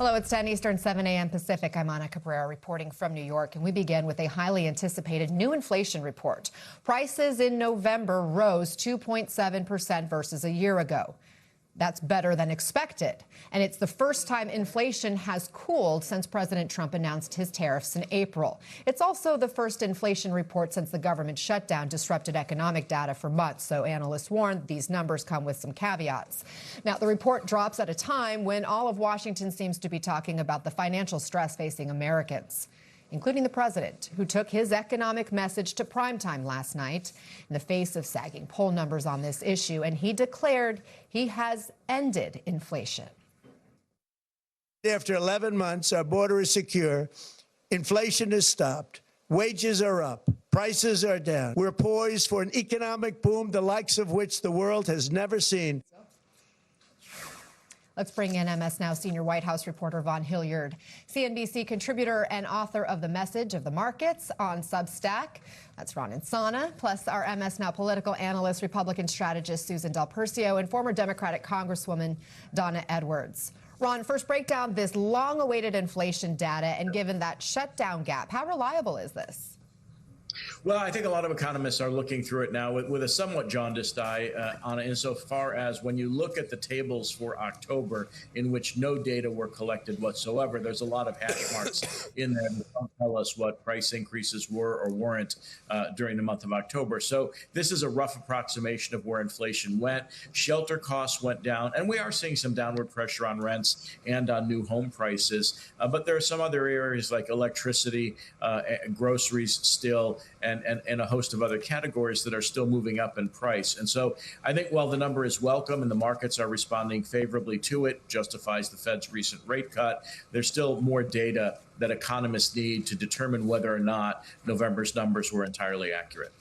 Hello, it's 10 Eastern, 7 a.m. Pacific. I'm Ana Cabrera reporting from New York, and we begin with a highly anticipated new inflation report. Prices in November rose 2.7% versus a year ago. That's better than expected. And it's the first time inflation has cooled since President Trump announced his tariffs in April. It's also the first inflation report since the government shutdown disrupted economic data for months. So analysts warn these numbers come with some caveats. Now, the report drops at a time when all of Washington seems to be talking about the financial stress facing Americans, including the president, who took his economic message to primetime last night in the face of sagging poll numbers on this issue, and he declared he has ended inflation. After 11 months, our border is secure. Inflation has stopped. Wages are up. Prices are down. We're poised for an economic boom, the likes of which the world has never seen. Let's bring in Msnow senior White House reporter Vaughn Hilliard, CNBC contributor and author of The Message of the Markets on Substack. That's Ron Insana, plus our Msnow political analyst, Republican strategist Susan Del Percio, and former Democratic Congresswoman Donna Edwards. Ron, first break down this long-awaited inflation data, and given that shutdown gap, how reliable is this? Well, I think a lot of economists are looking through it now with a somewhat jaundiced eye on it, insofar as when you look at the tables for October, in which no data were collected whatsoever, there's a lot of hash marks in there that don't tell us what price increases were or weren't during the month of October. So this is a rough approximation of where inflation went. Shelter costs went down, and we are seeing some downward pressure on rents and on new home prices. But there are some other areas like electricity, groceries still, and a host of other categories that are still moving up in price. And so I think while the number is welcome and the markets are responding favorably to it, justifies the Fed's recent rate cut, there's still more data that economists need to determine whether or not November's numbers were entirely accurate.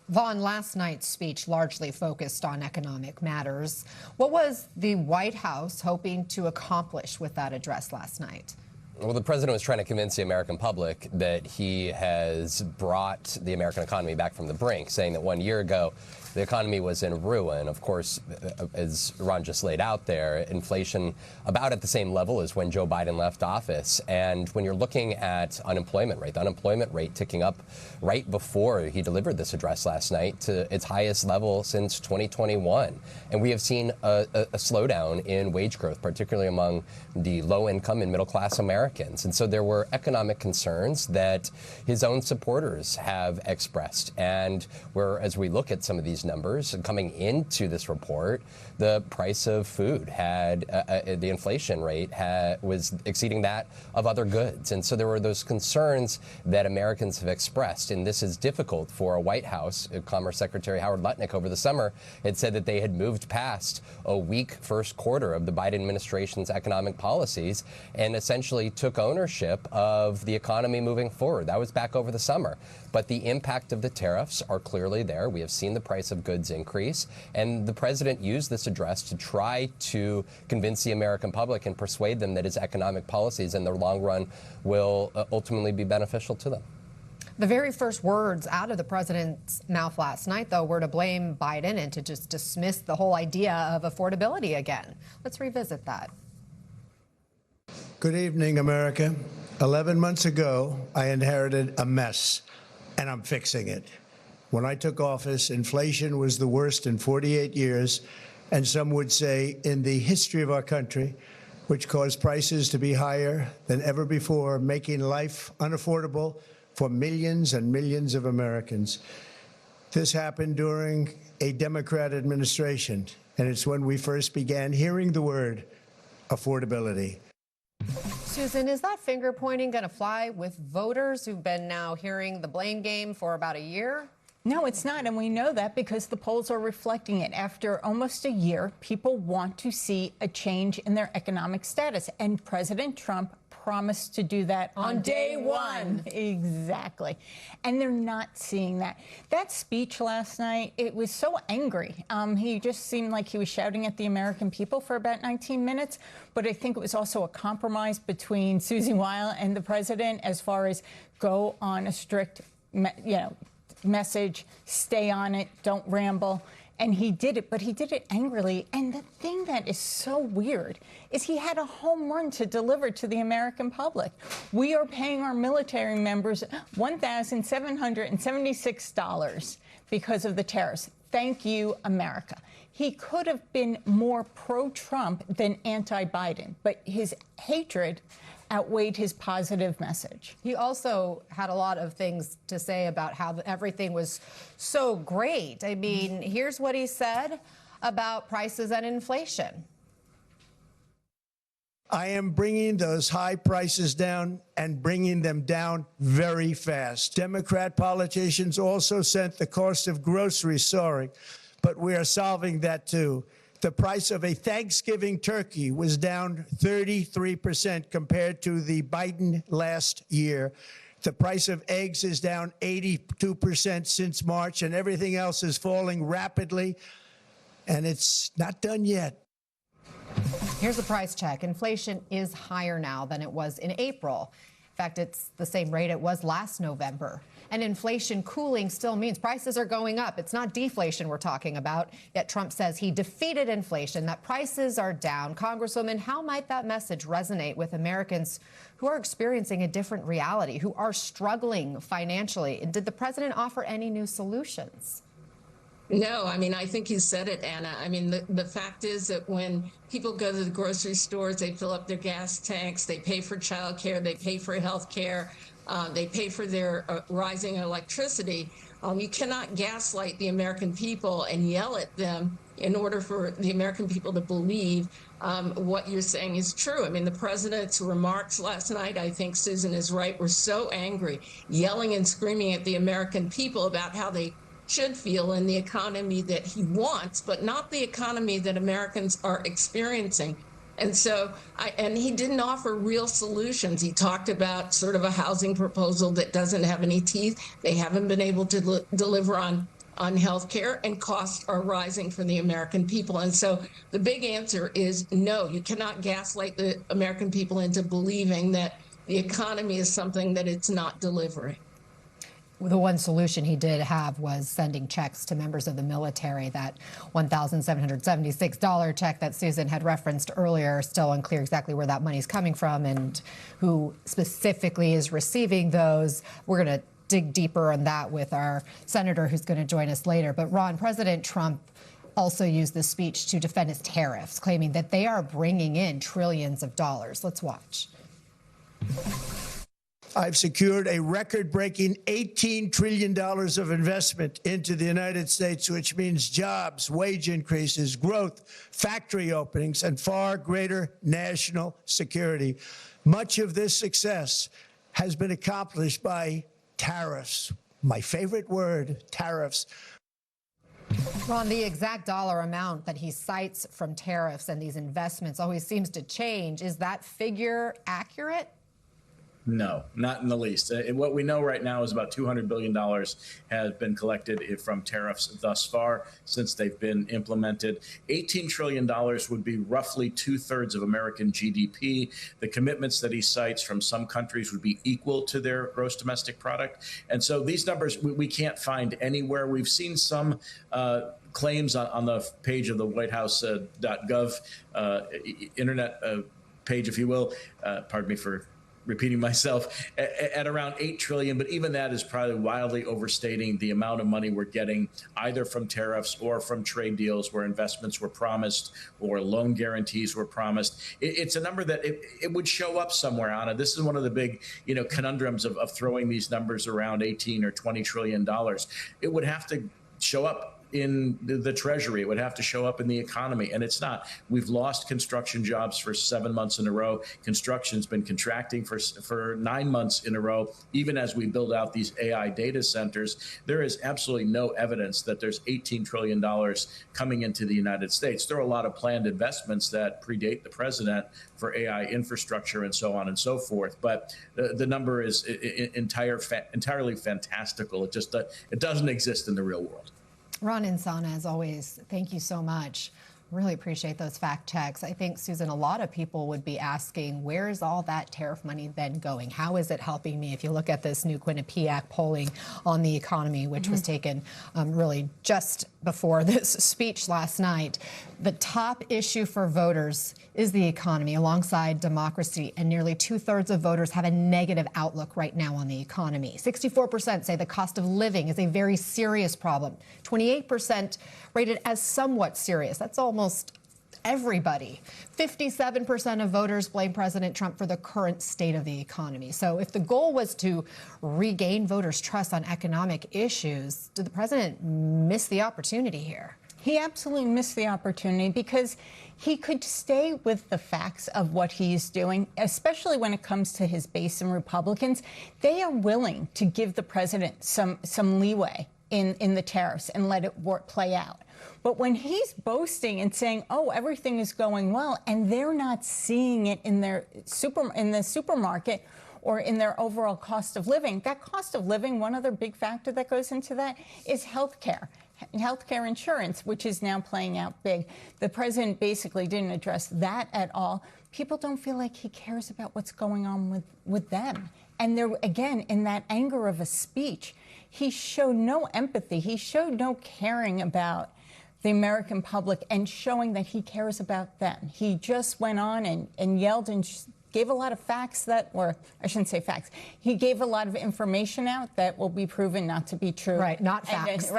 Vaughn, last night's speech largely focused on economic matters. What was the White House hoping to accomplish with that address last night? Well, the president was trying to convince the American public that he has brought the American economy back from the brink, saying that 1 year ago, the economy was in ruin. Of course, as Ron just laid out there, inflation about at the same level as when Joe Biden left office. And when you're looking at unemployment rate, the unemployment rate ticking up right before he delivered this address last night to its highest level since 2021. And we have seen a slowdown in wage growth, particularly among the low-income and middle-class Americans. And so there were economic concerns that his own supporters have expressed. And as we look at some of these numbers coming into this report, the price of food the inflation rate was exceeding that of other goods. And so there were those concerns that Americans have expressed. And this is difficult for a White House. Commerce Secretary Howard Lutnick over the summer had said that they had moved past a weak first quarter of the Biden administration's economic policies and essentially took ownership of the economy moving forward. That was back over the summer. But the impact of the tariffs are clearly there. We have seen the price of goods increase. And the president used this address to try to convince the American public and persuade them that his economic policies in the long run will ultimately be beneficial to them. The very first words out of the president's mouth last night, though, were to blame Biden and to just dismiss the whole idea of affordability again. Let's revisit that. Good evening, America. 11 months ago, I inherited a mess, and I'm fixing it. When I took office, inflation was the worst in 48 years, and some would say in the history of our country, which caused prices to be higher than ever before, making life unaffordable for millions and millions of Americans. This happened during a Democrat administration, and it's when we first began hearing the word affordability. Susan, is that finger pointing going to fly with voters who've been now hearing the blame game for about a year? No, it's not, and we know that because the polls are reflecting it. After almost a year, people want to see a change in their economic status, and President Trump promised to do that on day one. Exactly. And they're not seeing that. That speech last night, it was so angry. He just seemed like he was shouting at the American people for about 19 minutes. But I think it was also a compromise between Susie Weil and the president as far as go on a strict, message, stay on it, don't ramble. And he did it, but he did it angrily. And the thing that is so weird is he had a home run to deliver to the American public. We are paying our military members $1,776 because of the tariffs. Thank you, America. He could have been more pro-Trump than anti-Biden, but his hatred outweighed his positive message. He also had a lot of things to say about how everything was so great. I mean, here's what he said about prices and inflation. I am bringing those high prices down and bringing them down very fast. Democrat politicians also sent the cost of groceries soaring, but we are solving that too. The price of a Thanksgiving turkey was down 33% compared to the Biden last year. The price of eggs is down 82% since March, and everything else is falling rapidly, and it's not done yet. Here's a price check. Inflation is higher now than it was in April. In fact, it's the same rate it was last November. And inflation cooling still means prices are going up. It's not deflation we're talking about. Yet Trump says he defeated inflation, that prices are down. Congresswoman, how might that message resonate with Americans who are experiencing a different reality, who are struggling financially? Did the president offer any new solutions? No, I mean, I think you said it, Anna. I mean, the fact is that when people go to the grocery stores, they fill up their gas tanks, they pay for childcare, they pay for health care, they pay for their rising electricity. You cannot gaslight the American people and yell at them in order for the American people to believe what you're saying is true. I mean, the president's remarks last night, I think Susan is right, were so angry, yelling and screaming at the American people about how they should feel in the economy that he wants, but not the economy that Americans are experiencing. And so, and he didn't offer real solutions. He talked about sort of a housing proposal that doesn't have any teeth. They haven't been able to deliver on health care, and costs are rising for the American people. And so the big answer is no, you cannot gaslight the American people into believing that the economy is something that it's not delivering. The one solution he did have was sending checks to members of the military. That $1,776 check that Susan had referenced earlier, still unclear exactly where that money's coming from and who specifically is receiving those. We're going to dig deeper on that with our senator who's going to join us later. But Ron, President Trump also used this speech to defend his tariffs, claiming that they are bringing in trillions of dollars. Let's watch. I've secured a record-breaking $18 trillion of investment into the United States, which means jobs, wage increases, growth, factory openings, and far greater national security. Much of this success has been accomplished by tariffs. My favorite word, tariffs. Ron, the exact dollar amount that he cites from tariffs and these investments always seems to change. Is that figure accurate? No, not in the least. What we know right now is about $200 billion has been collected from tariffs thus far since they've been implemented. $18 trillion would be roughly 2/3 of American GDP. The commitments that he cites from some countries would be equal to their gross domestic product. And so these numbers we can't find anywhere. We've seen some claims on the page of the WhiteHouse.gov internet page, if you will. Pardon me for repeating myself, at around $8 trillion, but even that is probably wildly overstating the amount of money we're getting either from tariffs or from trade deals where investments were promised or loan guarantees were promised. It's a number that it would show up somewhere, Anna. This is one of the big, conundrums of throwing these numbers around 18 or $20 trillion. It would have to show up in the Treasury. It would have to show up in the economy, and it's not. We've lost construction jobs for 7 months in a row. Construction's been contracting for 9 months in a row, even as we build out these AI data centers. There is absolutely no evidence that there's $18 trillion coming into the United States. There are a lot of planned investments that predate the president for AI infrastructure and so on and so forth, but the number is entirely fantastical. It doesn't exist in the real world. Ron and Sana, as always, thank you so much. Really appreciate those fact checks. I think, Susan, a lot of people would be asking, where is all that tariff money then going? How is it helping me? If you look at this new Quinnipiac polling on the economy, which was taken really just before this speech last night, the top issue for voters is the economy alongside democracy, and nearly 2/3 of voters have a negative outlook right now on the economy. 64% say the cost of living is a very serious problem. 28% rated as somewhat serious. That's almost everybody. 57% of voters blame President Trump for the current state of the economy. So if the goal was to regain voters' trust on economic issues, did the president miss the opportunity here? He absolutely missed the opportunity because he could stay with the facts of what he's doing, especially when it comes to his base and Republicans. They are willing to give the president some leeway in the tariffs and let it play out. But when he's boasting and saying, oh, everything is going well, and they're not seeing it in the supermarket or in their overall cost of living, that cost of living, one other big factor that goes into that is health care insurance, which is now playing out big. The president basically didn't address that at all. People don't feel like he cares about what's going on with them. And they're, again, in that anger of a speech, he showed no empathy. He showed no caring about the American public and showing that he cares about them. He just went on and yelled and gave a lot of facts that were, I shouldn't say facts, he gave a lot of information out that will be proven not to be true. Right, not facts. The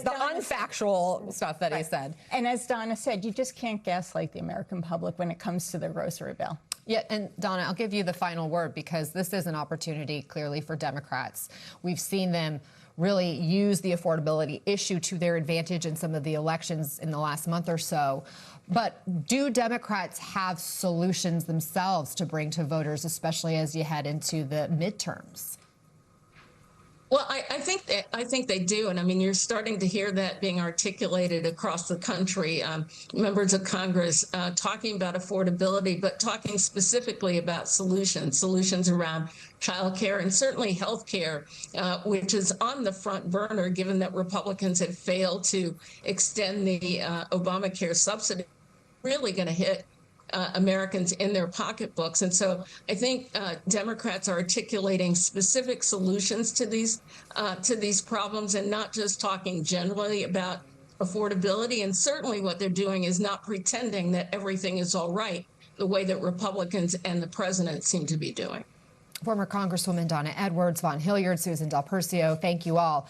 unfactual stuff that he said. And as Donna said, you just can't gaslight the American public when it comes to their grocery bill. Yeah, and Donna, I'll give you the final word because this is an opportunity clearly for Democrats. We've seen them really use the affordability issue to their advantage in some of the elections in the last month or so. But do Democrats have solutions themselves to bring to voters, especially as you head into the midterms? Well, I think they do, and I mean you're starting to hear that being articulated across the country. Members of Congress talking about affordability, but talking specifically about solutions around child care and certainly health care, which is on the front burner given that Republicans have failed to extend the Obamacare subsidy. Really going to hit Americans in their pocketbooks. And so I think Democrats are articulating specific solutions to these problems and not just talking generally about affordability. And certainly what they're doing is not pretending that everything is all right the way that Republicans and the president seem to be doing. Former Congresswoman Donna Edwards, Von Hilliard, Susan Del Percio, thank you all.